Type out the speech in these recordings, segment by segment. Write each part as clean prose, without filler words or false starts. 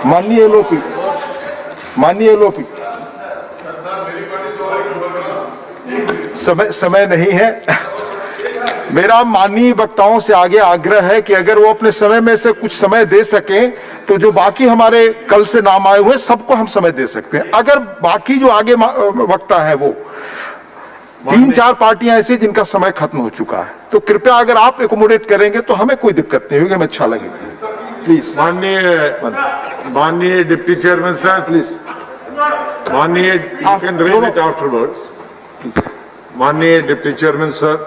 माननीय एलओपी, माननीय एलओपी, समय नहीं है। मेरा माननीय वक्ताओं से आगे आग्रह है कि अगर वो अपने समय में से कुछ समय दे सकें तो जो बाकी हमारे कल से नाम आए हुए सबको हम समय दे सकते हैं। अगर बाकी जो आगे वक्ता है वो 3-4 पार्टियां ऐसी जिनका समय खत्म हो चुका है, तो कृपया अगर आप एकोमोडेट करेंगे तो हमें कोई दिक्कत नहीं होगी, हमें अच्छा लगेगा। प्लीज माननीय डिप्टी चेयरमैन सर, प्लीज माननीय you can raise it afterwards. माननीय डिप्टी चेयरमैन सर,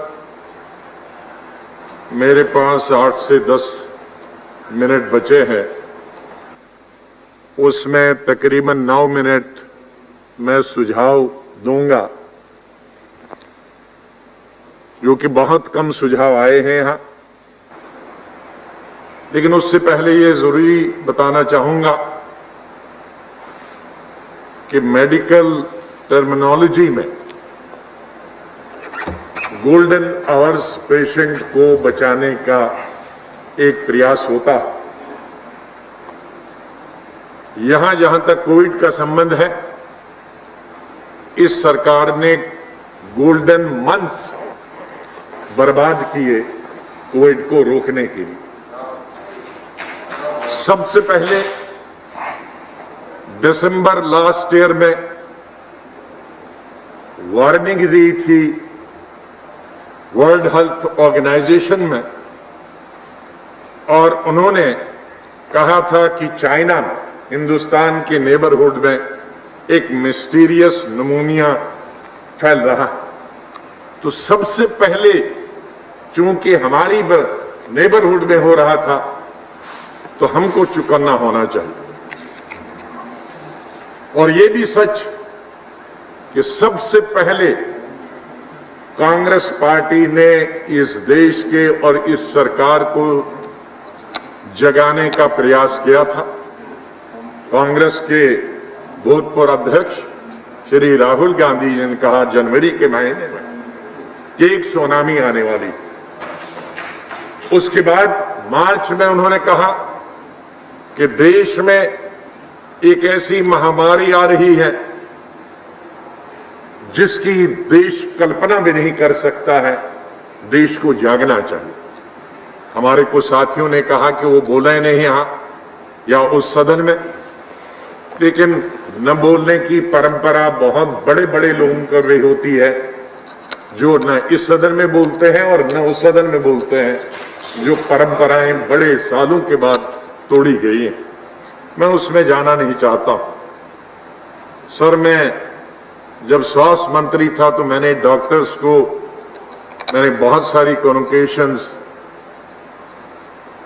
मेरे पास 8 से 10 मिनट बचे हैं, उसमें तकरीबन 9 मिनट मैं सुझाव दूंगा, जो कि बहुत कम सुझाव आए हैं यहां। लेकिन उससे पहले ये जरूरी बताना चाहूंगा कि मेडिकल टर्मिनोलॉजी में गोल्डन आवर्स पेशेंट को बचाने का एक प्रयास होता है। यहां जहां तक कोविड का संबंध है, इस सरकार ने गोल्डन मंथ्स बर्बाद किए कोविड को रोकने के लिए। सबसे पहले दिसंबर लास्ट ईयर में वार्निंग दी थी वर्ल्ड हेल्थ ऑर्गेनाइजेशन में, और उन्होंने कहा था कि चाइना में, हिंदुस्तान के नेबरहुड में एक मिस्टीरियस निमोनिया फैल रहा। तो सबसे पहले, चूंकि हमारी नेबरहुड में हो रहा था, तो हमको चौकन्ना होना चाहिए। और यह भी सच कि सबसे पहले कांग्रेस पार्टी ने इस देश के और इस सरकार को जगाने का प्रयास किया था। कांग्रेस के भूतपूर्व अध्यक्ष श्री राहुल गांधी जी ने कहा जनवरी के महीने में कि एक सुनामी आने वाली। उसके बाद मार्च में उन्होंने कहा कि देश में एक ऐसी महामारी आ रही है जिसकी देश कल्पना भी नहीं कर सकता है, देश को जागना चाहिए। हमारे कुछ साथियों ने कहा कि वो बोले नहीं यहां या उस सदन में, लेकिन न बोलने की परंपरा बहुत बड़े बड़े लोगों कर रही होती है, जो न इस सदन में बोलते हैं और न उस सदन में बोलते हैं, जो परंपराएं बड़े सालों के बाद तोड़ी गई हैं। मैं उसमें जाना नहीं चाहता हूं। सर, मैं जब स्वास्थ्य मंत्री था तो मैंने डॉक्टर्स को, मैंने बहुत सारी कम्युनिकेशंस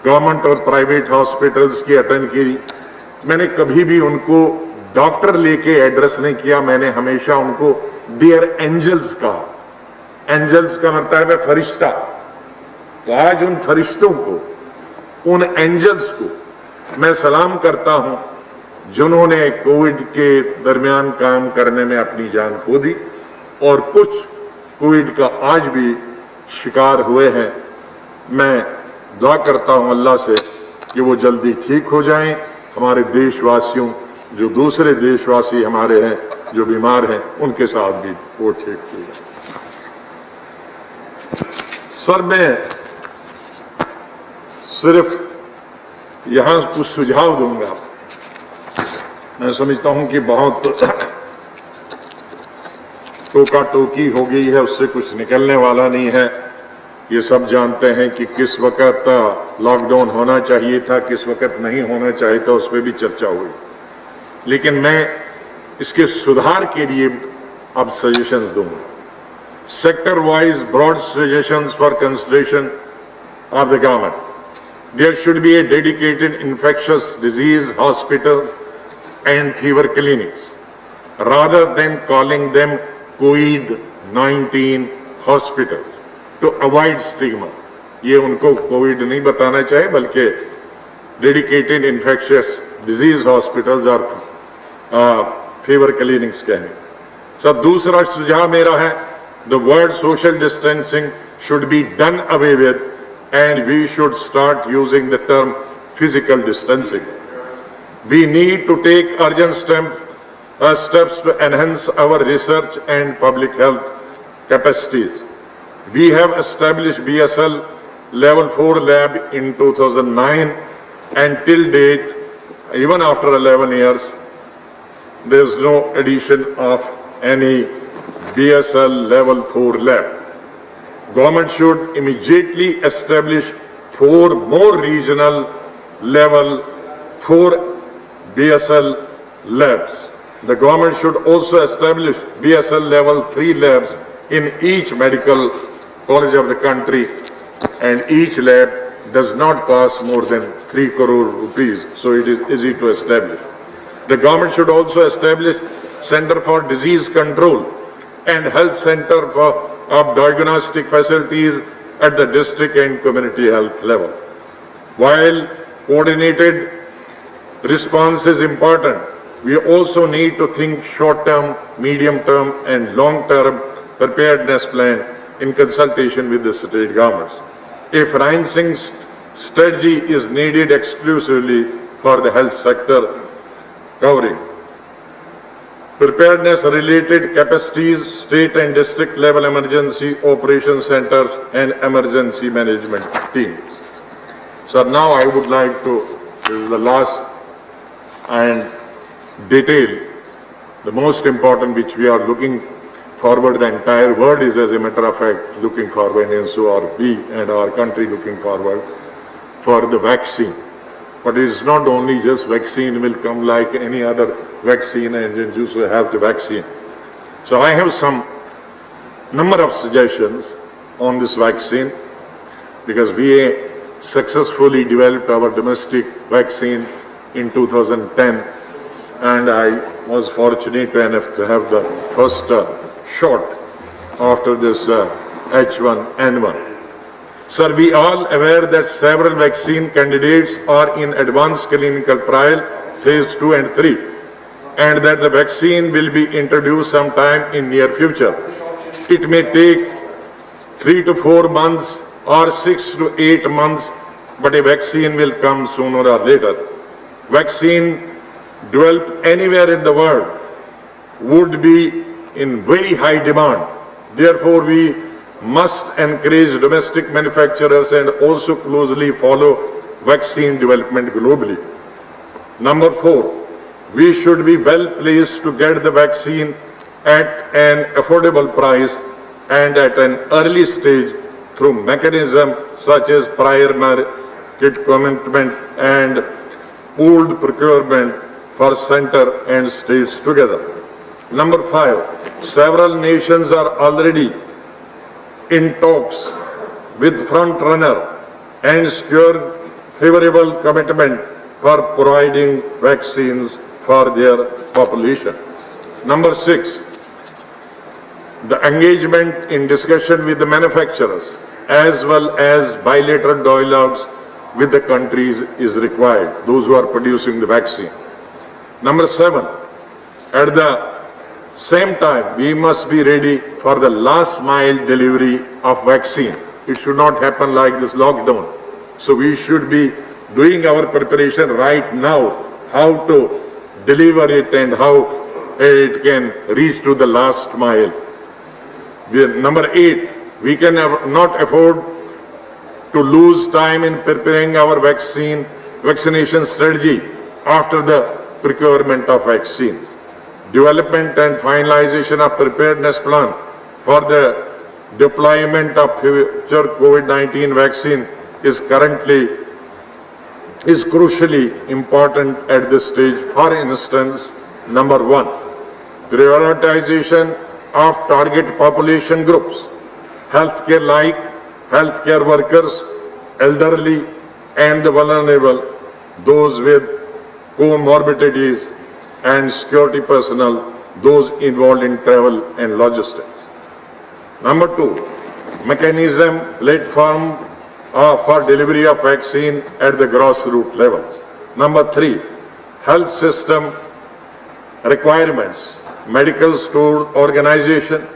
गवर्नमेंट और प्राइवेट हॉस्पिटल्स की अटेंड की। मैंने कभी भी उनको डॉक्टर लेके एड्रेस नहीं किया, मैंने हमेशा उनको डियर एंजल्स कहा। एंजल्स का मतलब है फरिश्ता। तो आज उन फरिश्तों को, उन एंजल्स को मैं सलाम करता हूं, जिन्होंने कोविड के दरमियान काम करने में अपनी जान खो दी, और कुछ कोविड का आज भी शिकार हुए हैं। मैं दुआ करता हूं अल्लाह से कि वो जल्दी ठीक हो जाएं। हमारे देशवासियों, जो दूसरे देशवासी हमारे हैं जो बीमार हैं, उनके साथ भी वो ठीक हो जाए। सर, मैं सिर्फ यहां कुछ सुझाव दूंगा। मैं समझता हूं कि बहुत टोका टोकी हो गई है, उससे कुछ निकलने वाला नहीं है। ये सब जानते हैं कि किस वक्त लॉकडाउन होना चाहिए था, किस वक्त नहीं होना चाहिए था, उस पर भी चर्चा हुई। लेकिन मैं इसके सुधार के लिए अब सजेशंस दूंगा। Sector wise broad suggestions for consideration of the government. There should be a dedicated infectious disease hospital and fever clinics, rather than calling them COVID-19 hospitals, to avoid stigma. ये उनको कोविड नहीं बताना चाहिए, बल्कि dedicated infectious disease hospitals और fever clinics कहें। So, दूसरा सुझाव मेरा है, the word social distancing should be done away with, and we should start using the term physical distancing. We need to take urgent steps to enhance our research and public health capacities. We have established BSL Level 4 lab in 2009, and till date, even after 11 years, there is no addition of any BSL Level 4 lab. Government should immediately establish 4 more regional Level 4 BSL labs. The government should also establish BSL Level 3 labs in each medical college of the country, and each lab does not cost more than 3 crore rupees, so it is easy to establish. The government should also establish Center for Disease Control and Health Center of diagnostic facilities at the district and community health level. While coordinated response is important, we also need to think short-term, medium-term and long-term preparedness plan in consultation with the state governments. A financing strategy is needed exclusively for the health sector, covering preparedness-related capacities, state and district level emergency operation centers and emergency management teams. So now I would like to, this is the last and detail, the most important which we are looking forward, the entire world is, as a matter of fact, looking forward, and so are we and our country looking forward for the vaccine. But it is not only just vaccine will come like any other vaccine, and you just have the vaccine. So I have some number of suggestions on this vaccine, because we successfully developed our domestic vaccine in 2010, and I was fortunate enough to have the first shot after this H1N1. Sir, we all aware that several vaccine candidates are in advanced clinical trial, phase 2 and 3, and that the vaccine will be introduced sometime in near future. It may take 3 to 4 months or 6 to 8 months, but a vaccine will come sooner or later. Vaccine developed anywhere in the world would be in very high demand. Therefore, we must encourage domestic manufacturers and also closely follow vaccine development globally. Number 4, we should be well placed to get the vaccine at an affordable price and at an early stage through mechanisms such as prior market commitment and pooled procurement for center and states together. Number 5, several nations are already in talks with front runner and secure favorable commitment for providing vaccines for their population. Number 6, the engagement in discussion with the manufacturers as well as bilateral dialogues with the countries is required, those who are producing the vaccine. Number 7, at the same time, we must be ready for the last mile delivery of vaccine. It should not happen like this lockdown. So we should be doing our preparation right now, how to deliver it and how it can reach to the last mile. Number 8, we can not afford to lose time in preparing our vaccination strategy after the procurement of vaccines. Development and finalization of preparedness plan for the deployment of future COVID-19 vaccine is crucially important at this stage. For instance, number 1, prioritization of target population groups, healthcare workers, elderly and the vulnerable, those with comorbidities, and security personnel, those involved in travel and logistics. Number 2, mechanism platform for delivery of vaccine at the grassroots levels. Number 3, health system requirements, medical store organization,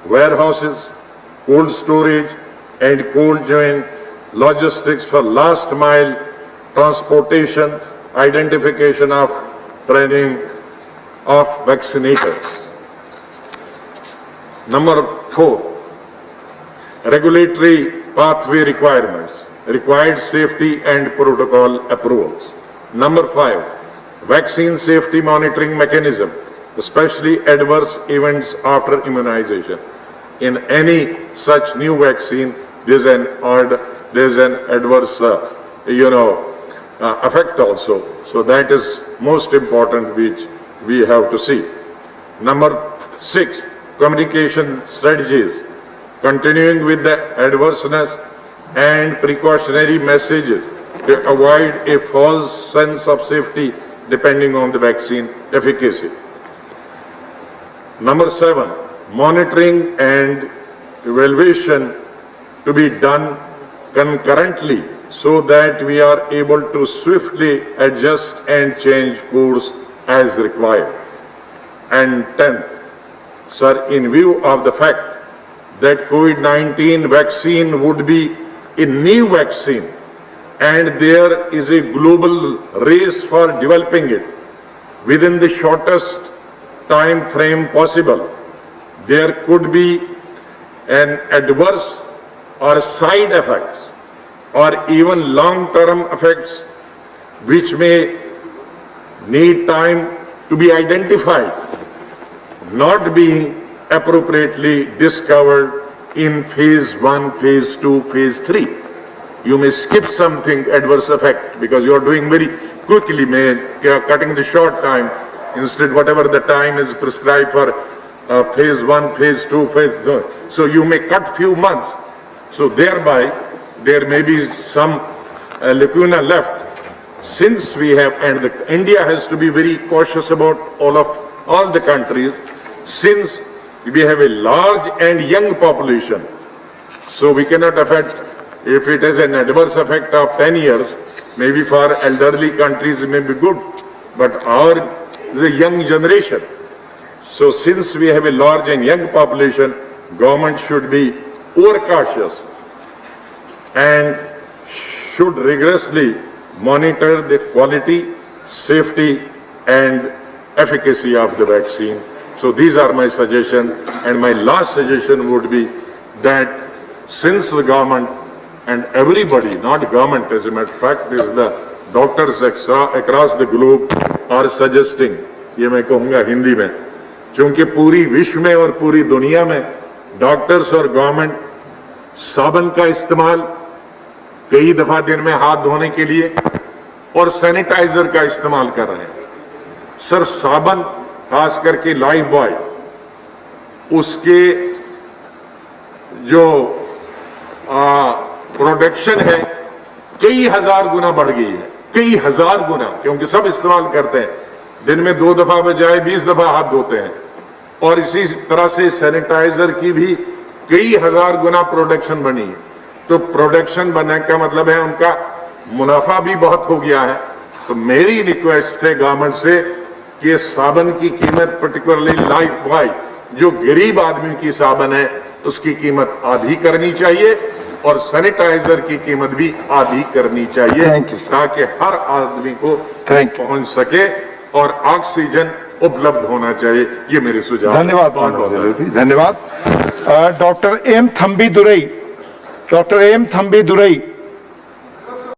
warehouses, cold storage and cold chain logistics for last mile transportation identification of training of vaccinators. Number 4, regulatory pathway requirements, required safety and protocol approvals. Number 5, vaccine safety monitoring mechanism, especially adverse events after immunization. In any such new vaccine, there's an adverse, effect also. So that is most important, which we have to see. Number 6, communication strategies, continuing with the adverseness and precautionary messages to avoid a false sense of safety depending on the vaccine efficacy. Number 7, monitoring and evaluation to be done concurrently so that we are able to swiftly adjust and change course as required. And 10th, sir, in view of the fact that COVID-19 vaccine would be a new vaccine and there is a global race for developing it within the shortest time frame possible, there could be an adverse or side effects or even long-term effects which may need time to be identified, not being appropriately discovered in phase 1, phase 2, phase 3. You may skip something, adverse effect, because you are doing very quickly, cutting the short time, instead whatever the time is prescribed for phase 1, phase 2, phase 3. So you may cut few months. So thereby, there may be some lacuna left. Since we have, and India has to be very cautious about all the countries, since we have a large and young population, so we cannot affect, if it has an adverse effect of 10 years, maybe for elderly countries it may be good, but our is a young generation. So since we have a large and young population, government should be overcautious and should rigorously monitor the quality, safety and efficacy of the vaccine. So these are my suggestions, and my last suggestion would be that since the government and everybody, not government as a matter of fact, is the doctors across the globe are suggesting, ये मैं कहूँगा हिंदी में, क्योंकि पूरी विश्व में और पूरी दुनिया में डॉक्टर्स और गवर्नमेंट साबुन का इस्तेमाल कई दफा दिन में हाथ धोने के लिए और सैनिटाइजर का इस्तेमाल कर रहे हैं। सर साबुन खास करके लाइफ बॉय, उसके जो प्रोडक्शन है कई हजार गुना बढ़ गई है, कई हजार गुना, क्योंकि सब इस्तेमाल करते हैं, दिन में 2 दफा बजाय 20 दफा हाथ धोते हैं। और इसी तरह से सैनिटाइजर की भी कई हजार गुना प्रोडक्शन बनी है। तो प्रोडक्शन बनने का मतलब है उनका मुनाफा भी बहुत हो गया है। तो मेरी रिक्वेस्ट है गवर्नमेंट से कि साबुन की कीमत, पर्टिकुलरली लाइफ बॉय जो गरीब आदमी की साबुन है, उसकी कीमत आधी करनी चाहिए और सैनिटाइजर की कीमत भी आधी करनी चाहिए, ताकि हर आदमी को पहुंच सके और ऑक्सीजन उपलब्ध होना चाहिए। ये मेरे सुझाव। धन्यवाद, धन्यवाद। Doctor M Thambi Durai